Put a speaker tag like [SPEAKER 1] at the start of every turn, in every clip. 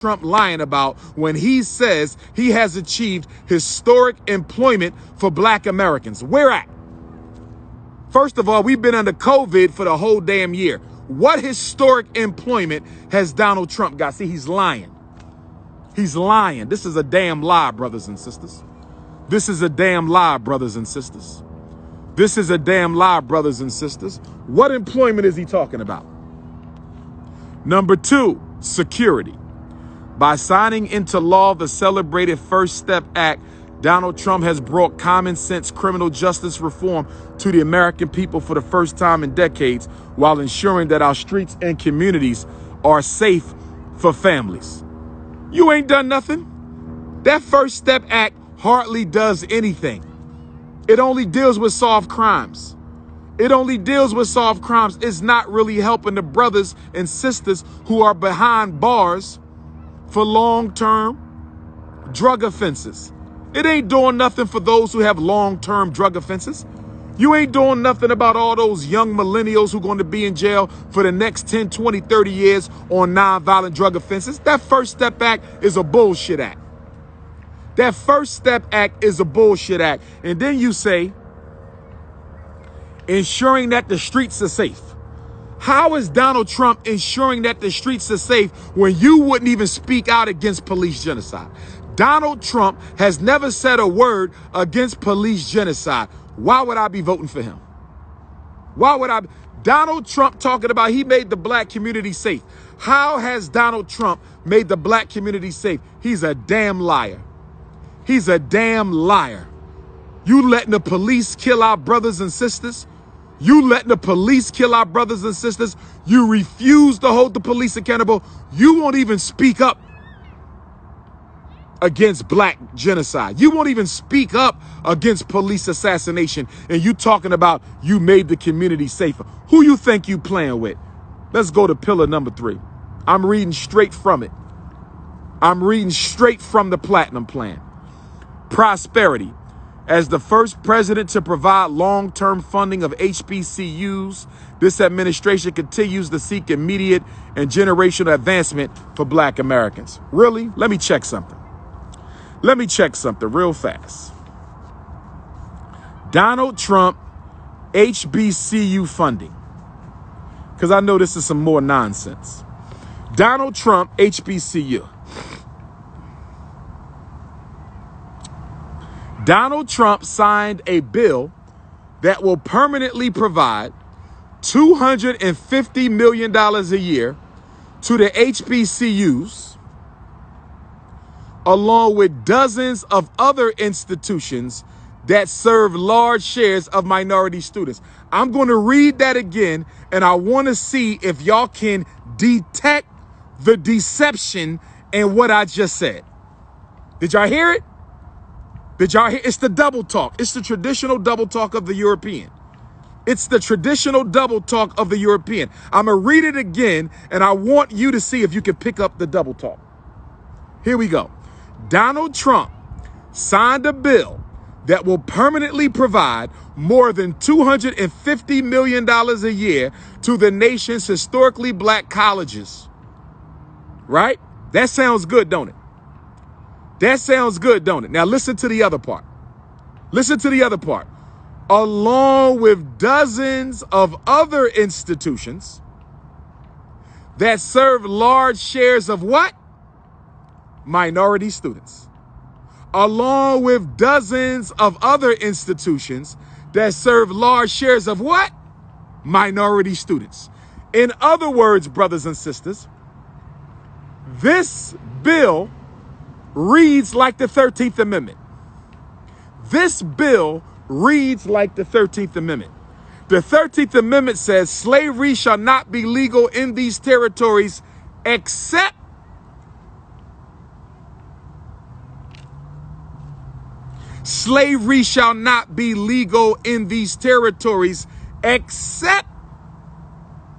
[SPEAKER 1] Trump lying about when he says he has achieved historic employment for black Americans? Where at? First of all, we've been under COVID for the whole damn year. What historic employment has Donald Trump got? See, he's lying. He's lying. This is a damn lie, brothers and sisters. This is a damn lie, brothers and sisters. This is a damn lie, brothers and sisters. What employment is he talking about? Number two, security. By signing into law the celebrated First Step Act, Donald Trump has brought common sense criminal justice reform to the American people for the first time in decades, while ensuring that our streets and communities are safe for families. You ain't done nothing. That First Step Act hardly does anything. It only deals with solved crimes. It only deals with solved crimes. It's not really helping the brothers and sisters who are behind bars for long-term drug offenses. It ain't doing nothing for those who have long-term drug offenses. You ain't doing nothing about all those young millennials who are going to be in jail for the next 10, 20, 30 years on nonviolent drug offenses. That First Step Act is a bullshit act. That First Step Act is a bullshit act. And then you say, ensuring that the streets are safe. How is Donald Trump ensuring that the streets are safe when you wouldn't even speak out against police genocide? Donald Trump has never said a word against police genocide. Why would I be voting for him? Why would I? Donald Trump talking about he made the black community safe. How has Donald Trump made the black community safe? He's a damn liar. He's a damn liar. You letting the police kill our brothers and sisters? You letting the police kill our brothers and sisters? You refuse to hold the police accountable. You won't even speak up against black genocide. You won't even speak up against police assassination. And you talking about you made the community safer. Who you think you playing with? Let's go to pillar number 3. I'm reading straight from it. I'm reading straight from the Platinum Plan. Prosperity. As the first president to provide long-term funding of HBCUs, this administration continues to seek immediate and generational advancement for black Americans. Really? Let me check something. Let me check something real fast. Donald Trump, HBCU funding. Because I know this is some more nonsense. Donald Trump, HBCU. Donald Trump signed a bill that will permanently provide $250 million a year to the HBCUs, along with dozens of other institutions that serve large shares of minority students. I'm going to read that again, and I want to see if y'all can detect the deception in what I just said. Did y'all hear it? Did y'all hear? It's the double talk. It's the traditional double talk of the European. It's the traditional double talk of the European. I'm going to read it again, and I want you to see if you can pick up the double talk. Here we go. Donald Trump signed a bill that will permanently provide more than $250 million a year to the nation's historically black colleges. Right? That sounds good, don't it? That sounds good, don't it? Now listen to the other part. Listen to the other part. Along with dozens of other institutions that serve large shares of what? Minority students. Along with dozens of other institutions that serve large shares of what? Minority students. In other words, brothers and sisters, this bill reads like the 13th Amendment. This bill reads like the 13th Amendment. The 13th Amendment says slavery shall not be legal in these territories except slavery shall not be legal in these territories except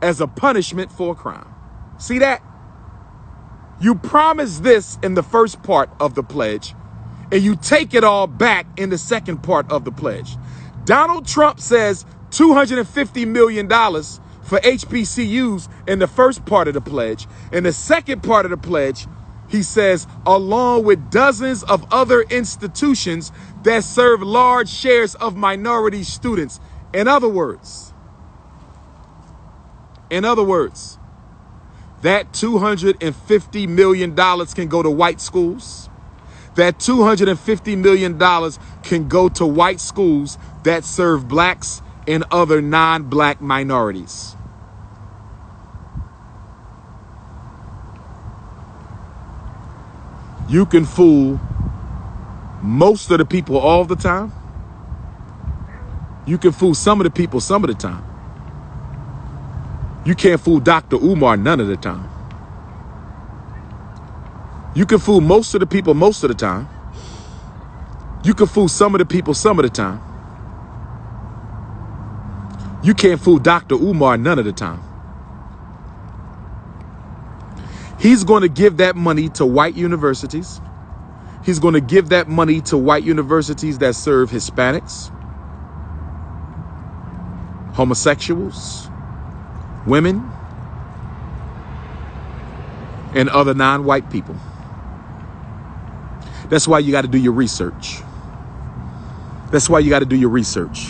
[SPEAKER 1] as a punishment for a crime. See that? You promise this in the first part of the pledge, and you take it all back in the second part of the pledge. Donald Trump says $250 million for HBCUs in the first part of the pledge. In the second part of the pledge, he says, along with dozens of other institutions that serve large shares of minority students. In other words, that $250 million can go to white schools. That $250 million can go to white schools that serve blacks and other non-black minorities. You can fool most of the people all the time. You can fool some of the people some of the time. You can't fool Dr. Umar none of the time. You can fool most of the people most of the time. You can fool some of the people some of the time. You can't fool Dr. Umar none of the time. He's going to give that money to white universities. He's going to give that money to white universities that serve Hispanics, homosexuals, women, and other non-white people. That's why you got to do your research. That's why you got to do your research.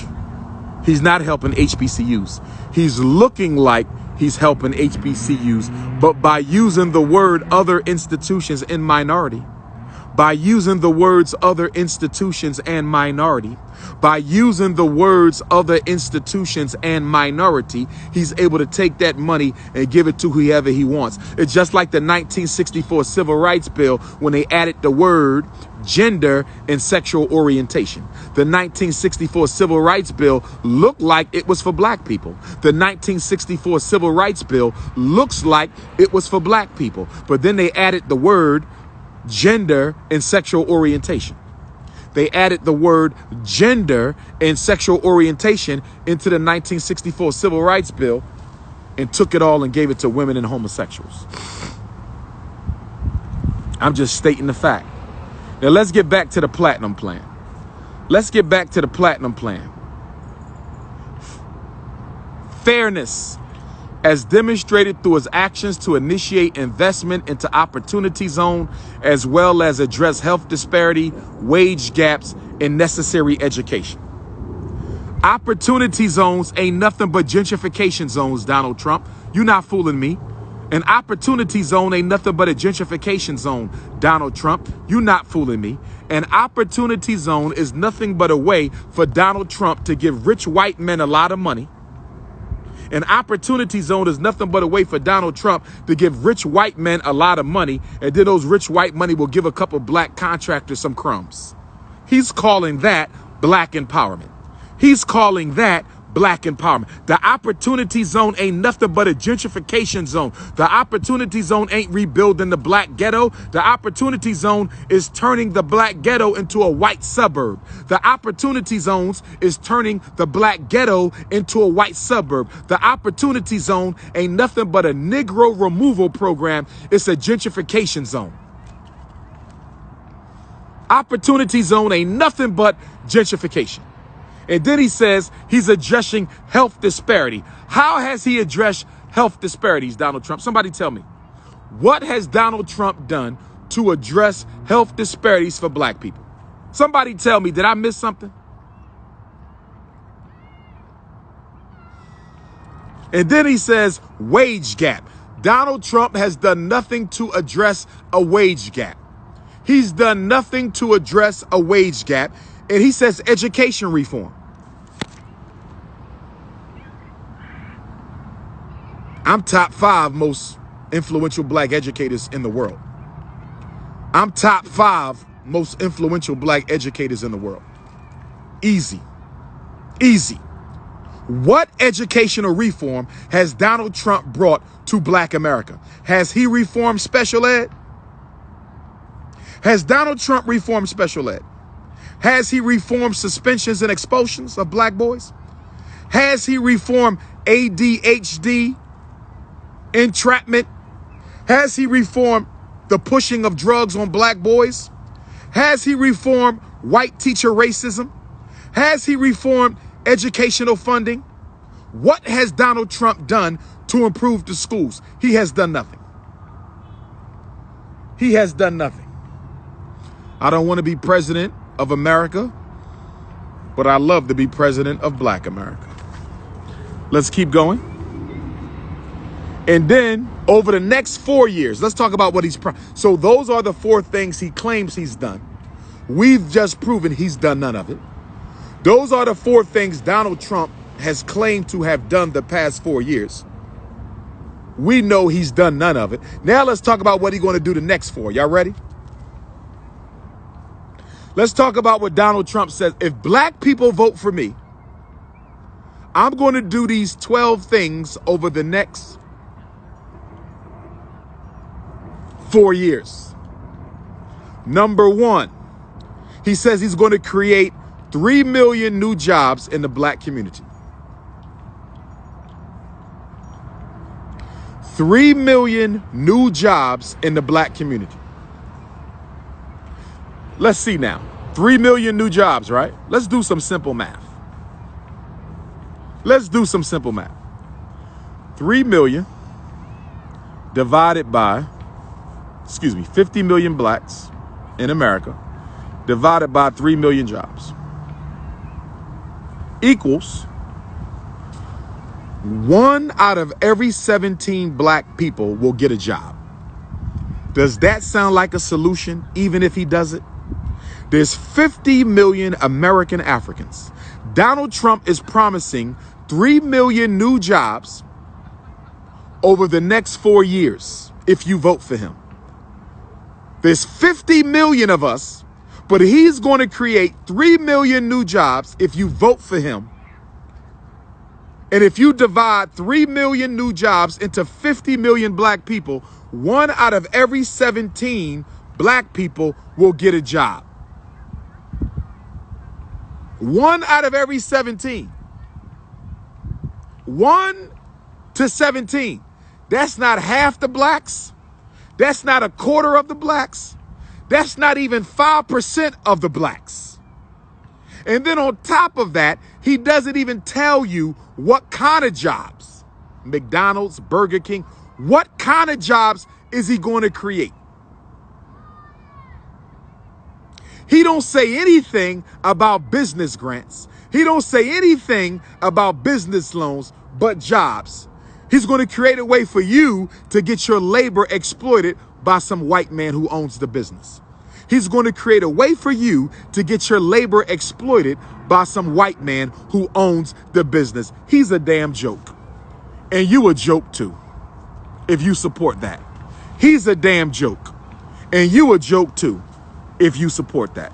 [SPEAKER 1] He's not helping HBCUs. He's looking like he's helping HBCUs, but by using the word other institutions in minority, by using the words other institutions and minority, by using the words other institutions and minority, he's able to take that money and give it to whoever he wants. It's just like the 1964 Civil Rights Bill when they added the word gender and sexual orientation. The 1964 Civil Rights Bill looked like it was for black people. The 1964 Civil Rights Bill looks like it was for black people. But then they added the word gender and sexual orientation. They added the word gender and sexual orientation into the 1964 Civil Rights Bill and took it all and gave it to women and homosexuals. I'm just stating the fact. Now let's get back to the platinum plan. Let's get back to the platinum plan. Fairness, as demonstrated through his actions to initiate investment into opportunity zone, as well as address health disparity, wage gaps, and necessary education. Opportunity zones ain't nothing but gentrification zones, Donald Trump. You're not fooling me. An opportunity zone ain't nothing but a gentrification zone, Donald Trump. You're not fooling me. An opportunity zone is nothing but a way for Donald Trump to give rich white men a lot of money. An opportunity zone is nothing but a way for Donald Trump to give rich white men a lot of money, and then those rich white money will give a couple black contractors some crumbs. He's calling that black empowerment. He's calling that black empowerment. The opportunity zone ain't nothing but a gentrification zone. The opportunity zone ain't rebuilding the black ghetto. The opportunity zone is turning the black ghetto into a white suburb. The opportunity zones is turning the black ghetto into a white suburb. The opportunity zone ain't nothing but a Negro removal program. It's a gentrification zone. Opportunity zone ain't nothing but gentrification. And then he says he's addressing health disparity. How has he addressed health disparities, Donald Trump? Somebody tell me. What has Donald Trump done to address health disparities for black people? Somebody tell me, did I miss something? And then he says wage gap. Donald Trump has done nothing to address a wage gap. He's done nothing to address a wage gap. And he says education reform. I'm top 5 most influential black educators in the world. I'm top 5 most influential black educators in the world. Easy. Easy. What educational reform has Donald Trump brought to black America? Has he reformed special ed? Has Donald Trump reformed special ed? Has he reformed suspensions and expulsions of black boys? Has he reformed ADHD, entrapment? Has he reformed the pushing of drugs on black boys? Has he reformed white teacher racism? Has he reformed educational funding? What has Donald Trump done to improve the schools? He has done nothing. He has done nothing. I don't want to be president of America, but I love to be president of Black America. Let's keep going. And then over the next 4 years, let's talk about what he's. So those are the 4 things he claims he's done. We've just proven he's done none of it. Those are the 4 things Donald Trump has claimed to have done the past 4 years. We know he's done none of it. Now let's talk about what he's going to do the next 4. Y'all ready? Let's talk about what Donald Trump says. If black people vote for me, I'm going to do these 12 things over the next 4 years. Number 1, he says he's going to create 3 million new jobs in the black community. 3 million new jobs in the black community. Let's see now. 3 million new jobs, right? Let's do some simple math. Let's do some simple math. 3 million divided by, 50 million blacks in America divided by 3 million jobs equals 1 out of every 17 black people will get a job. Does that sound like a solution, even if he does it? There's 50 million American Africans. Donald Trump is promising 3 million new jobs over the next 4 years if you vote for him. There's 50 million of us, but he's going to create 3 million new jobs if you vote for him. And if you divide 3 million new jobs into 50 million black people, 1 out of every 17 black people will get a job. 1 out of every 17. 1 to 17. That's not half the blacks. That's not a quarter of the blacks. That's not even 5% of the blacks. And then on top of that, he doesn't even tell you what kind of jobs. McDonald's, Burger King, what kind of jobs is he going to create? He don't say anything about business grants. He don't say anything about business loans, but jobs. He's going to create a way for you to get your labor exploited by some white man who owns the business. He's going to create a way for you to get your labor exploited by some white man who owns the business. He's a damn joke. And you a joke too, if you support that. He's a damn joke. And you a joke too, if you support that.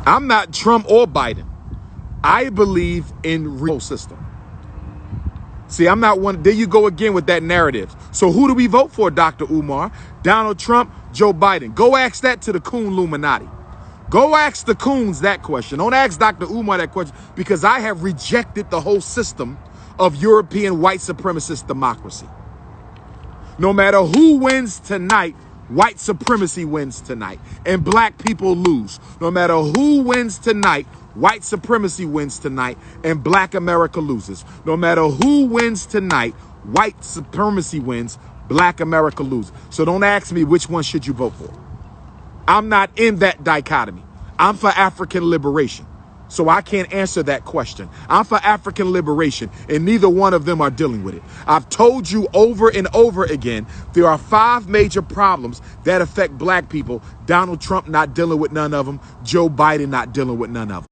[SPEAKER 1] I'm not Trump or Biden. I believe in real system. See, I'm not one. There you go again with that narrative. So who do we vote for, Dr. Umar? Donald Trump, Joe Biden. Go ask that to the Coon Illuminati. Go ask the Coons that question. Don't ask Dr. Umar that question, because I have rejected the whole system of European white supremacist democracy. No matter who wins tonight, white supremacy wins tonight, and black people lose. No matter who wins tonight, white supremacy wins tonight, and black America loses. No matter who wins tonight, white supremacy wins, black America loses. So don't ask me which one should you vote for. I'm not in that dichotomy. I'm for African liberation. So I can't answer that question. I'm for African liberation, and neither one of them are dealing with it. I've told you over and over again, there are 5 major problems that affect black people. Donald Trump not dealing with none of them. Joe Biden not dealing with none of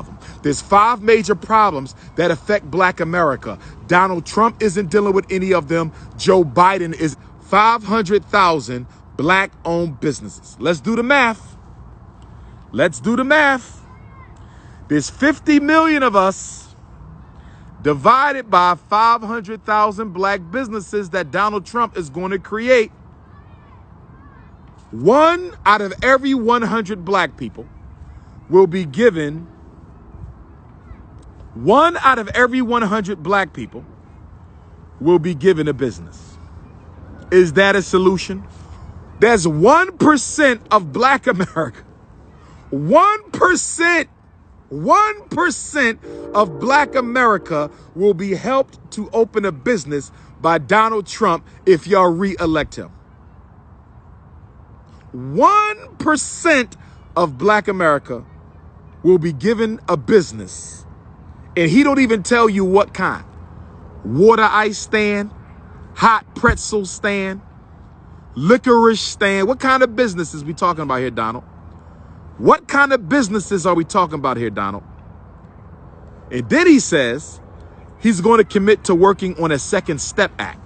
[SPEAKER 1] them. There's 5 major problems that affect black America. Donald Trump isn't dealing with any of them. Joe Biden is 500,000 black-owned businesses. Let's do the math. Let's do the math. There's 50 million of us divided by 500,000 black businesses that Donald Trump is going to create. 1 out of every 100 black people will be given, 1 out of every 100 black people will be given a business. Is that a solution? There's 1% of black America. 1% of black America will be helped to open a business by Donald Trump if y'all re-elect him. 1% of black America will be given a business. And he don't even tell you what kind. Water ice stand, hot pretzel stand, licorice stand. What kind of businesses we talking about here, Donald? What kind of businesses are we talking about here, Donald? And then he says he's going to commit to working on a second step act.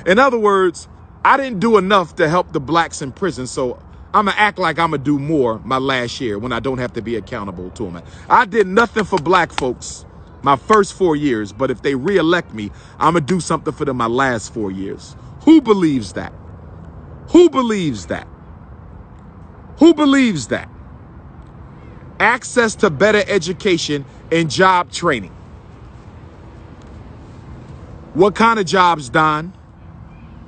[SPEAKER 1] In other words, I didn't do enough to help the blacks in prison, so I'm going to act like I'm going to do more my last year when I don't have to be accountable to them. I did nothing for black folks my first 4 years, but if they re-elect me, I'm going to do something for them my last 4 years. Who believes that? Who believes that? Who believes that? Access to better education and job training. What kind of jobs, Don?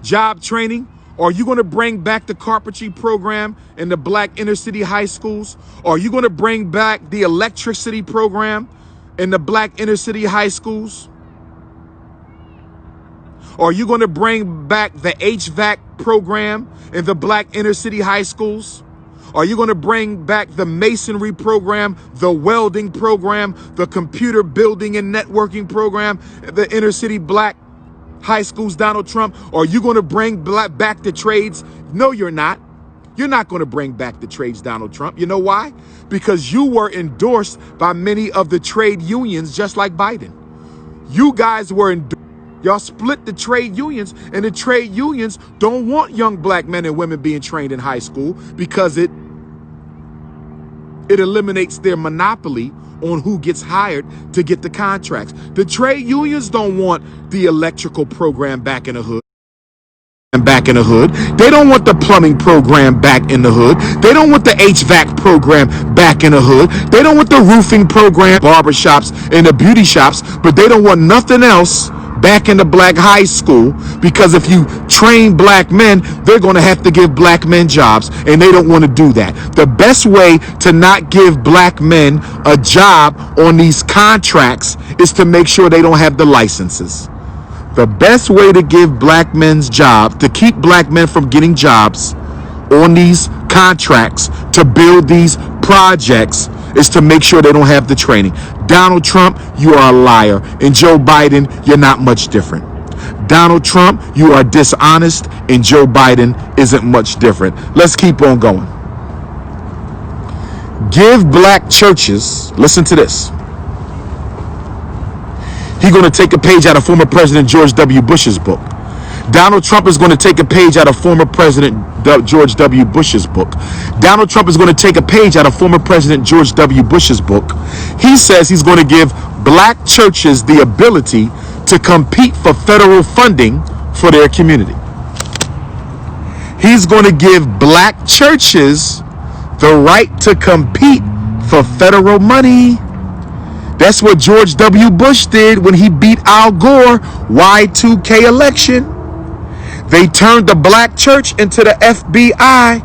[SPEAKER 1] Job training? Are you going to bring back the carpentry program in the black inner city high schools? Are you going to bring back the electricity program in the black inner city high schools? Are you going to bring back the HVAC program in the black inner city high schools? Are you going to bring back the masonry program, the welding program, the computer building and networking program, the inner city black high schools, Donald Trump? Are you going to bring back the trades? No, you're not. You're not going to bring back the trades, Donald Trump. You know why? Because you were endorsed by many of the trade unions, just like Biden. You guys were endorsed. Y'all split the trade unions, and the trade unions don't want young black men and women being trained in high school because it eliminates their monopoly on who gets hired to get the contracts. The trade unions don't want the electrical program back in the hood. They don't want the plumbing program back in the hood. They don't want the HVAC program back in the hood. They don't want the roofing program, barbershops and the beauty shops, but they don't want nothing else back in the black high school, because if you train black men, they're going to have to give black men jobs, and they don't want to do that. The best way to not give black men a job on these contracts is to make sure they don't have the licenses. The best way to give black men's job, to keep black men from getting jobs on these contracts to build these projects, is to make sure they don't have the training. Donald Trump, you are a liar. And Joe Biden, you're not much different. Donald Trump, you are dishonest, and Joe Biden isn't much different. Let's keep on going. Give black churches, listen to this. He's going to take a page out of former President George W. Bush's book. Donald Trump is going to take a page out of former President George W. Bush's book. Donald Trump is going to take a page out of former President George W. Bush's book. He says he's going to give black churches the ability to compete for federal funding for their community. He's going to give black churches the right to compete for federal money. That's what George W. Bush did when he beat Al Gore Y2K election. They turned the black church into the FBI.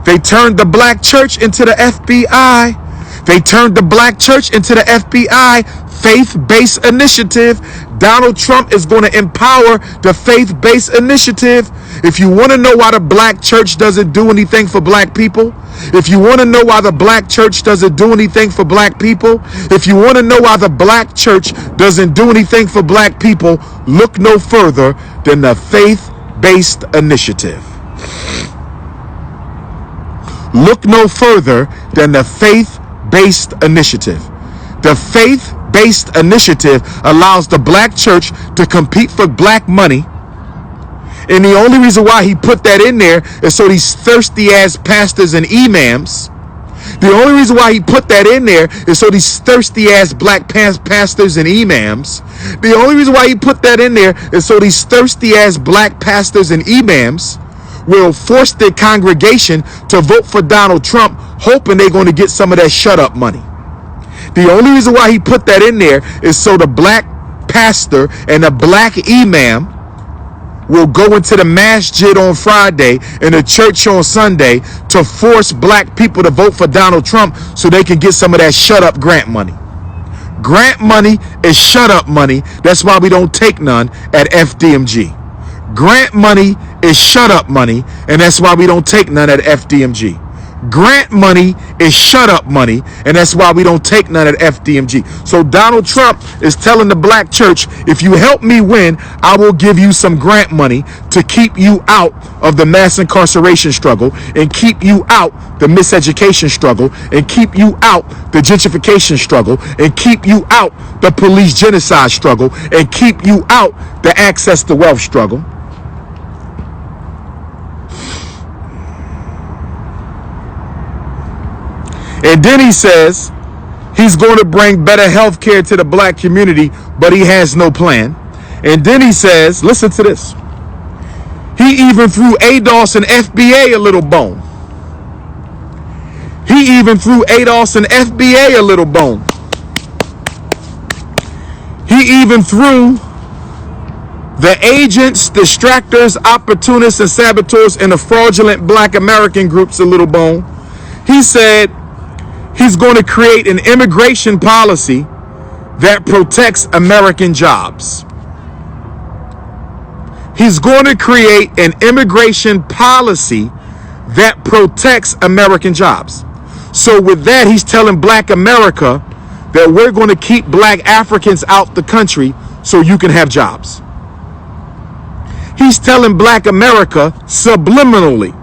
[SPEAKER 1] They turned the black church into the FBI. They turned the black church into the FBI faith-based initiative. Donald Trump is going to empower the faith-based initiative. If you want to know why the black church doesn't do anything for black people, if you want to know why the black church doesn't do anything for black people, if you want to know why the black church doesn't do anything for black people, look no further than the faith-based initiative. Look no further than the faith-based initiative. The faith-based initiative allows the black church to compete for black money. And the only reason why he put that in there is so these thirsty ass pastors and imams, the only reason why he put that in there is so these thirsty ass black pastors and imams, the only reason why he put that in there is so these thirsty ass black pastors and imams will force their congregation to vote for Donald Trump, hoping they're going to get some of that shut up money. The only reason why he put that in there is so the black pastor and the black imam will go into the masjid on Friday and the church on Sunday to force black people to vote for Donald Trump so they can get some of that shut up grant money. Grant money is shut up money. That's why we don't take none at FDMG. Grant money is shut up money, and that's why we don't take none at FDMG. Grant money is shut up money, and that's why we don't take none at FDMG. So Donald Trump is telling the black church, if you help me win, I will give you some grant money to keep you out of the mass incarceration struggle, and keep you out the miseducation struggle, and keep you out the gentrification struggle, and keep you out the police genocide struggle, and keep you out the access to wealth struggle. And then he says he's going to bring better health care to the black community, but he has no plan. And then he says, listen to this. He even threw ADOS and FBA a little bone. He even threw ADOS and FBA a little bone. He even threw the agents, distractors, opportunists, and saboteurs and the fraudulent black American groups a little bone. He said he's going to create an immigration policy that protects American jobs. He's going to create an immigration policy that protects American jobs. So with that, he's telling black America that we're going to keep black Africans out the country so you can have jobs. He's telling black America subliminally,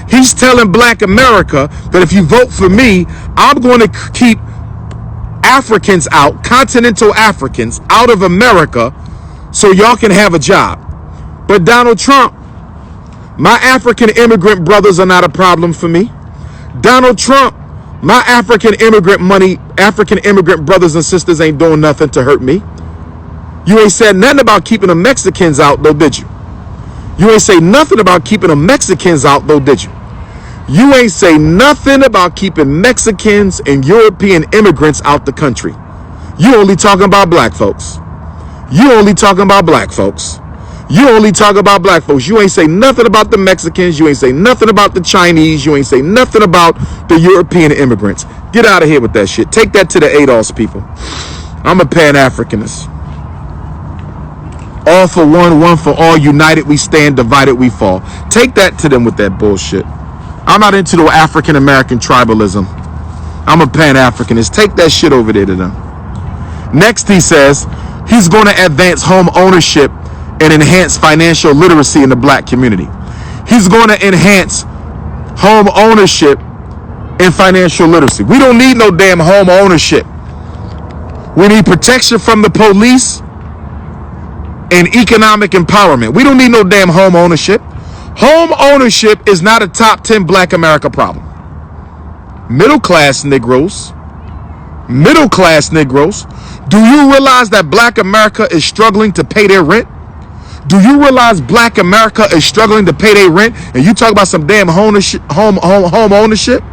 [SPEAKER 1] he's telling black America that if you vote for me, I'm going to keep Africans out, continental Africans out of America so y'all can have a job. But Donald Trump, my African immigrant brothers are not a problem for me. Donald Trump, my African immigrant brothers and sisters ain't doing nothing to hurt me. You ain't said nothing about keeping the Mexicans out though, did you? You ain't say nothing about keeping the Mexicans out though, did you? You ain't say nothing about keeping Mexicans and European immigrants out the country. You only talking about black folks. You only talking about black folks. You only talk about black folks. You ain't say nothing about the Mexicans. You ain't say nothing about the Chinese. You ain't say nothing about the European immigrants. Get out of here with that shit. Take that to the ADOS people. I'm a Pan-Africanist. All for one, one for all, united we stand, divided we fall. Take that to them with that bullshit. I'm not into no African American tribalism. I'm a Pan-Africanist. Take that shit over there to them. Next, he says he's going to advance home ownership and enhance financial literacy in the black community. He's going to enhance home ownership and financial literacy. We don't need no damn home ownership. We need protection from the police and economic empowerment. We don't need no damn home ownership. Home ownership is not a top 10 black America problem. Middle class Negroes, do you realize that black America is struggling to pay their rent? Do you realize black America is struggling to pay their rent, and you talk about some damn home ownership?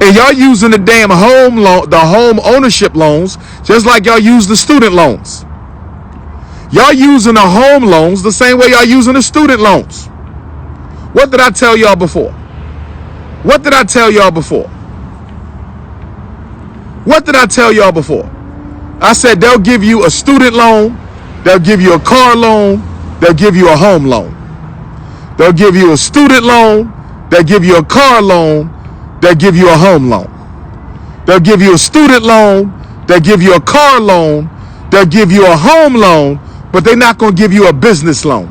[SPEAKER 1] And y'all using the damn home ownership loans just like y'all use the student loans. Y'all using the home loans the same way y'all using the student loans. What did I tell y'all before? What did I tell y'all before? What did I tell y'all before? I said they'll give you a student loan, they'll give you a car loan, they'll give you a home loan. They'll give you a student loan, they'll give you a car loan, they'll give you a home loan. They'll give you a student loan, they'll give you a car loan, they'll give you a home loan, but they're not going to give you a business loan.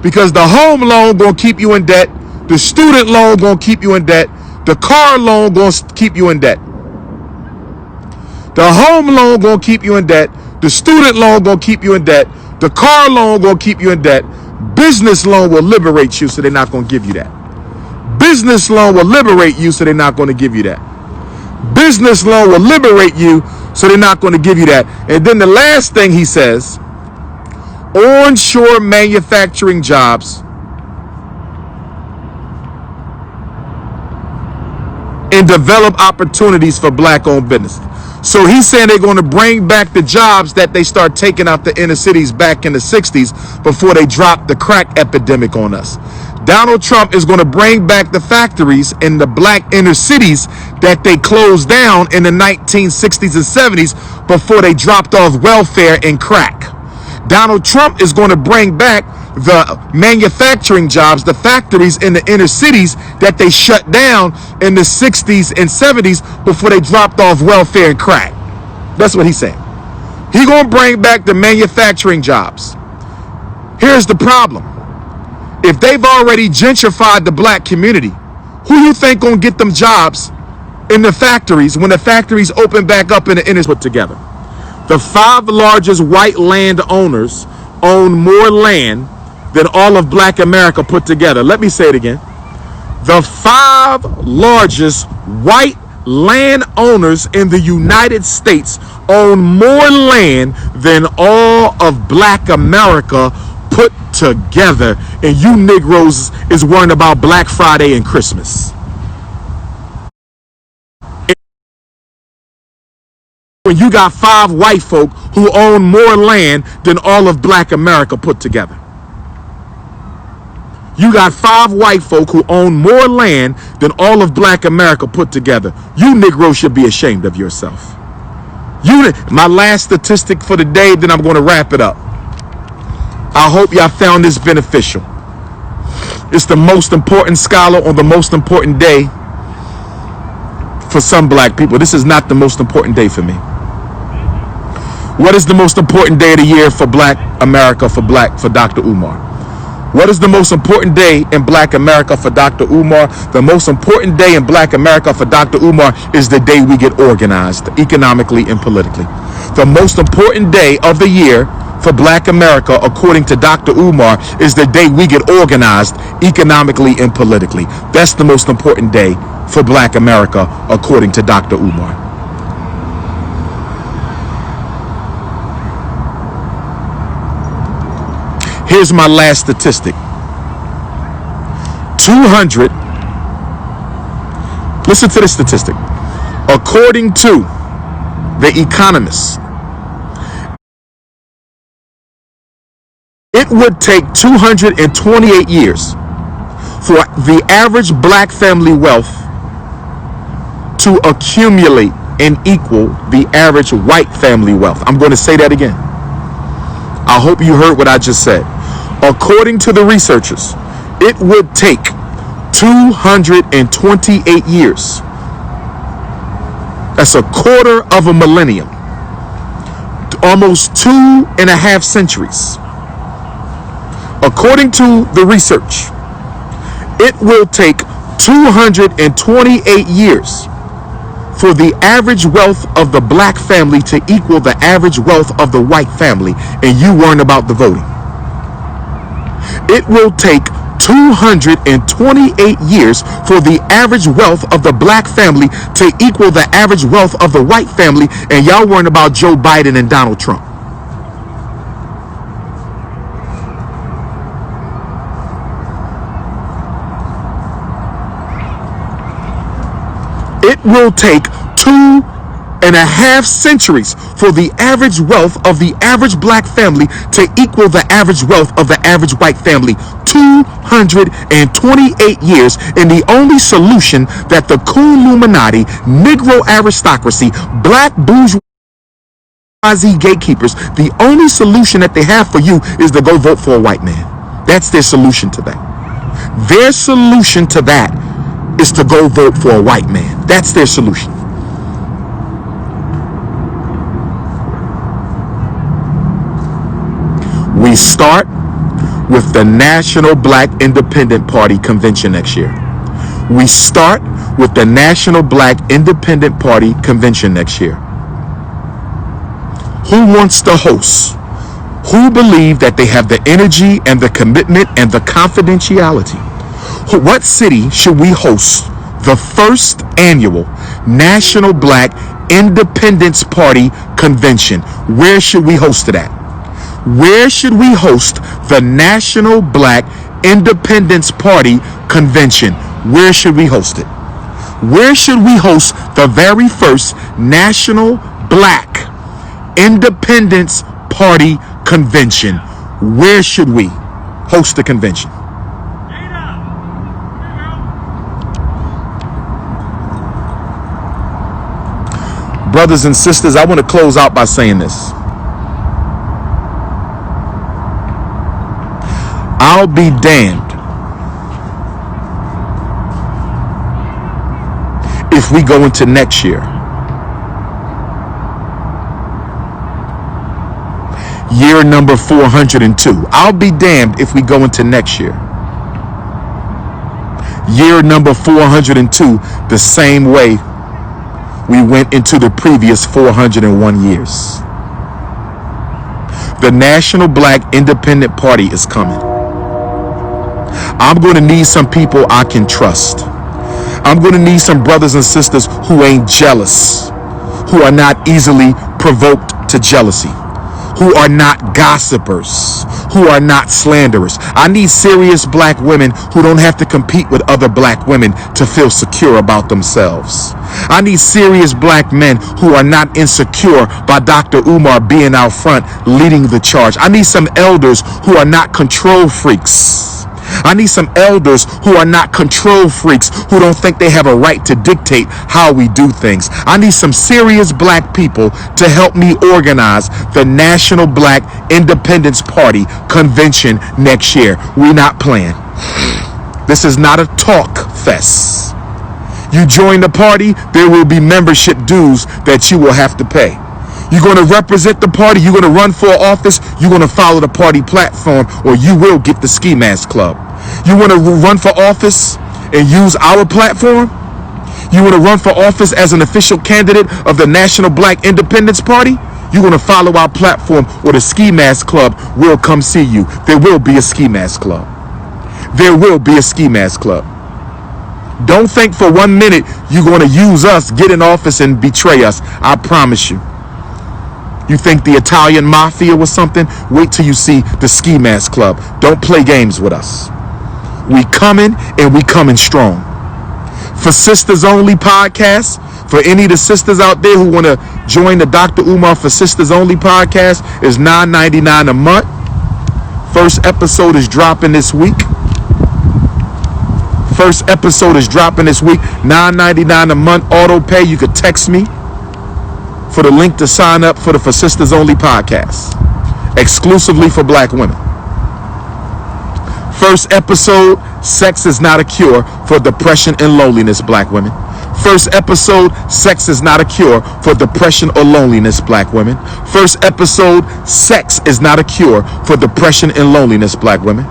[SPEAKER 1] Because the home loan going to keep you in debt, the student loan going to keep you in debt, the car loan going to keep you in debt. The home loan going to keep you in debt, the student loan going to keep you in debt, the car loan going to keep you in debt. Business loan will liberate you, so they're not going to give you that. Business loan will liberate you, so they're not going to give you that. Business loan will liberate you, so they're not going to give you that. And then the last thing he says, onshore manufacturing jobs and develop opportunities for black-owned business. So he's saying they're going to bring back the jobs that they start taking out the inner cities back in the 60s before they dropped the crack epidemic on us. Donald Trump is going to bring back the factories in the black inner cities that they closed down in the 1960s and 70s before they dropped off welfare and crack. Donald Trump is going to bring back the manufacturing jobs, the factories in the inner cities that they shut down in the 60s and 70s before they dropped off welfare and crack. That's what he's saying. He's going to bring back the manufacturing jobs. Here's the problem. If they've already gentrified the black community, who you think going to get them jobs in the factories when the factories open back up in the inner put together? The 5 largest white landowners own more land than all of black America put together. Let me say it again. The 5 largest white landowners in the United States own more land than all of black America put together. And you Negroes is worrying about Black Friday and Christmas. When you got 5 white folk who own more land than all of black America put together. You got 5 white folk who own more land than all of black America put together. You Negroes should be ashamed of yourself. My last statistic for the day, then I'm going to wrap it up. I hope y'all found this beneficial. It's the most important scholar on the most important day for some black people. This is not the most important day for me. What is the most important day of the year for black America, for Dr. Umar? What is the most important day in black America for Dr. Umar? The most important day in black America for Dr. Umar is the day we get organized economically and politically. The most important day of the year for black America, according to Dr. Umar, is the day we get organized economically and politically. That's the most important day for black America, according to Dr. Umar. Here's my last statistic. 200. Listen to this statistic. According to The Economist, it would take 228 years for the average black family wealth to accumulate and equal the average white family wealth. I'm going to say that again. I hope you heard what I just said. According to the researchers, it would take 228 years. That's a quarter of a millennium. Almost 2.5 centuries. According to the research, it will take 228 years for the average wealth of the black family to equal the average wealth of the white family, and you weren't about the voting. It will take 228 years for the average wealth of the black family to equal the average wealth of the white family, and y'all weren't about Joe Biden and Donald Trump. It will take 2.5 centuries for the average wealth of the average black family to equal the average wealth of the average white family. 228 years, and the only solution that the cool Illuminati, Negro aristocracy, black bourgeoisie gatekeepers, the only solution that they have for you is to go vote for a white man. That's their solution to that. Their solution to that is to go vote for a white man. That's their solution. We start with the National Black Independent Party Convention next year. We start with the National Black Independent Party Convention next year. Who wants to host? Who believe that they have the energy and the commitment and the confidentiality? What city should we host the first annual National Black Independence Party Convention? Where should we host it at? Where should we host the National Black Independence Party Convention? Where should we host it? Where should we host the very first National Black Independence Party convention? Where should we host the convention? Brothers and sisters, I want to close out by saying this. I'll be damned if we go into next year, year number 402. I'll be damned if we go into next year, year number 402, the same way we went into the previous 401 years. The National Black Independent Party is coming. I'm going to need some people I can trust. I'm going to need some brothers and sisters who ain't jealous, who are not easily provoked to jealousy, who are not gossipers, who are not slanderers. I need serious black women who don't have to compete with other black women to feel secure about themselves. I need serious black men who are not insecure by Dr. Umar being out front leading the charge. I need some elders who are not control freaks. I need some elders who are not control freaks, who don't think they have a right to dictate how we do things. I need some serious black people to help me organize the National Black Independence Party convention next year. We're not playing. This is not a talk fest. You join the party, there will be membership dues that you will have to pay. You're going to represent the party, you're going to run for office, you're going to follow the party platform, or you will get the Ski Mask Club. You want to run for office and use our platform? You want to run for office as an official candidate of the National Black Independence Party? You're going to follow our platform, or the Ski Mask Club will come see you. There will be a Ski Mask Club. There will be a Ski Mask Club. Don't think for 1 minute you're going to use us, get in office, and betray us. I promise you. You think the Italian mafia was something? Wait till you see the Ski Mask Club. Don't play games with us. We coming, and we coming strong. For Sisters Only podcast, for any of the sisters out there who want to join the Dr. Umar for Sisters Only podcast, is $9.99 a month. First episode is dropping this week. First episode is dropping this week. $9.99 a month, auto pay. You could text me for the link to sign up for the For Sisters Only podcast, exclusively for black women. First episode, sex is not a cure for depression and loneliness, black women. First episode, sex is not a cure for depression or loneliness, black women. First episode, sex is not a cure for depression and loneliness, black women.